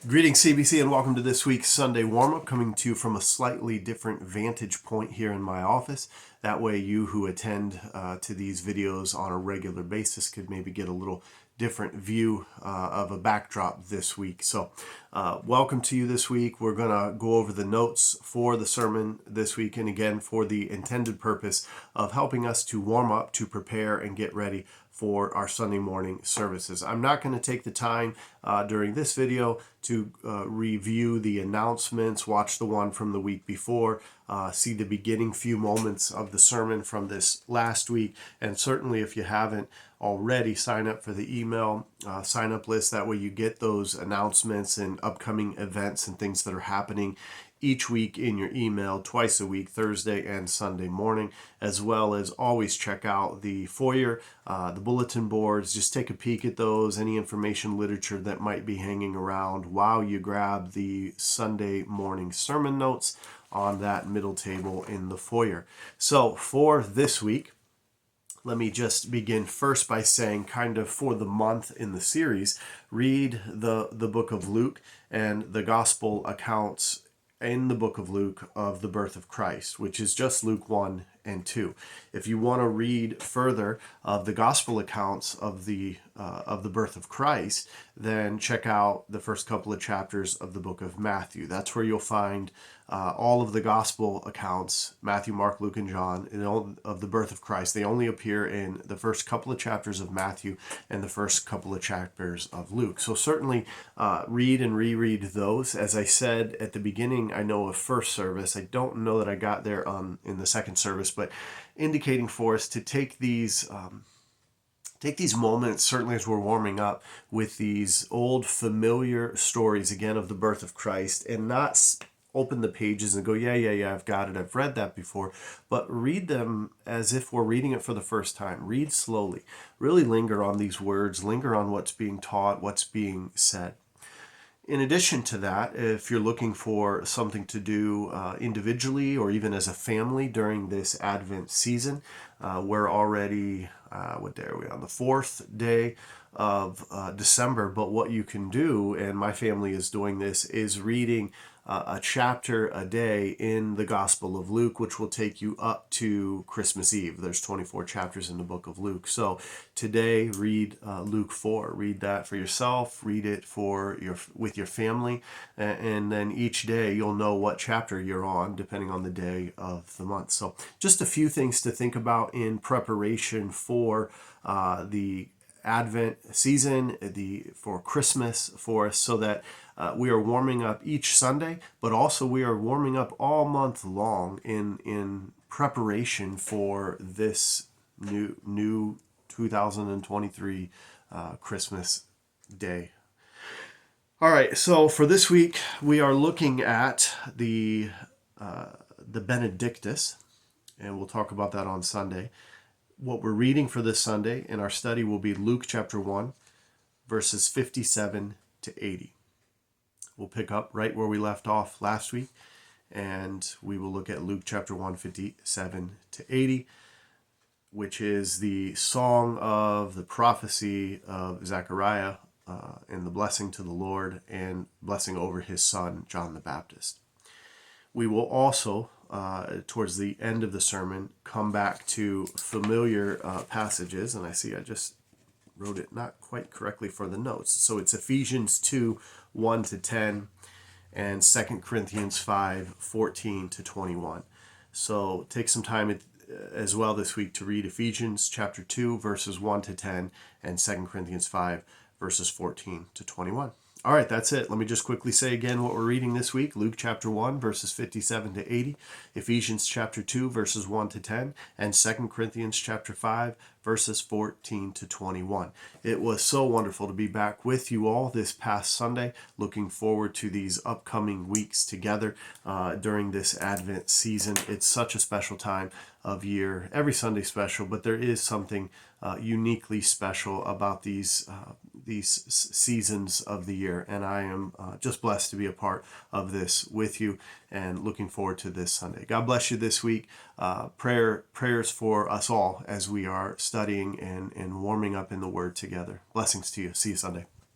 Greetings, CBC, and welcome to this week's Sunday warm-up, coming to you from a slightly different vantage point here in my office. That way you who attend to these videos on a regular basis could maybe get a little different view of a backdrop this week. So welcome to you this week. We're going to go over the notes for the sermon this week, and again for the intended purpose of helping us to warm up, to prepare, and get ready for our Sunday morning services. I'm not going to take the time during this video to review the announcements, watch the one from the week before, see the beginning few moments of the sermon from this last week, and certainly if you haven't already, sign up for the email sign up list. That way you get those announcements and upcoming events and things that are happening each week in your email, twice a week, Thursday and Sunday morning, as well as always check out the foyer, the bulletin boards. Just take a peek at those, any information literature that might be hanging around while you grab the Sunday morning sermon notes on that middle table in the foyer. So for this week, let me just begin first by saying, kind of for the month in the series, read the book of Luke and the gospel accounts in the book of Luke of the birth of Christ, which is just Luke 1 and 2. If you want to read further of the gospel accounts of the birth of Christ, then check out the first couple of chapters of the book of Matthew. That's where you'll find all of the gospel accounts, Matthew, Mark, Luke, and John, of the birth of Christ. They only appear in the first couple of chapters of Matthew and the first couple of chapters of Luke. So certainly read and reread those. As I said at the beginning, I know of first service. I don't know that I got there in the second service, but indicating for us to take these moments, certainly as we're warming up, with these old familiar stories, again, of the birth of Christ, and not open the pages and go, yeah, I've got it, I've read that before, but read them as if we're reading it for the first time. Read slowly. Really linger on these words, linger on what's being taught, what's being said. In addition to that, if you're looking for something to do individually or even as a family during this Advent season, we're already, what day are we on? The 4th day of December. But what you can do, and my family is doing this, is reading a chapter a day in the Gospel of Luke, which will take you up to Christmas Eve. There's 24 chapters in the book of Luke. So today, read Luke 4. Read that for yourself. Read it with your family, and then each day you'll know what chapter you're on, depending on the day of the month. So just a few things to think about in preparation for the Advent season, for Christmas for us, so that we are warming up each Sunday, but also we are warming up all month long in preparation for this new 2023 Christmas day. All right, so for this week we are looking at the Benedictus, and we'll talk about that on Sunday. What we're reading for this Sunday in our study will be Luke chapter 1, verses 57 to 80. We'll pick up right where we left off last week, and we will look at Luke chapter 1, 57 to 80, which is the song of the prophecy of Zechariah and the blessing to the Lord and blessing over his son, John the Baptist. We will also, towards the end of the sermon, come back to familiar passages, and I see I just wrote it not quite correctly for the notes. So it's Ephesians 2, 1 to 10, and 2 Corinthians 5, 14 to 21. So take some time as well this week to read Ephesians chapter 2, verses 1 to 10, and 2 Corinthians 5, verses 14 to 21. All right, that's it. Let me just quickly say again what we're reading this week. Luke chapter 1, verses 57 to 80, Ephesians chapter 2, verses 1 to 10, and 2 Corinthians chapter 5, verses 14 to 21. It was so wonderful to be back with you all this past Sunday. Looking forward to these upcoming weeks together during this Advent season. It's such a special time of year. Every Sunday special, but there is something uniquely special about these seasons of the year, and I am just blessed to be a part of this with you and looking forward to this Sunday. God bless you this week. Prayers for us all as we are studying and warming up in the Word together. Blessings to you. See you Sunday.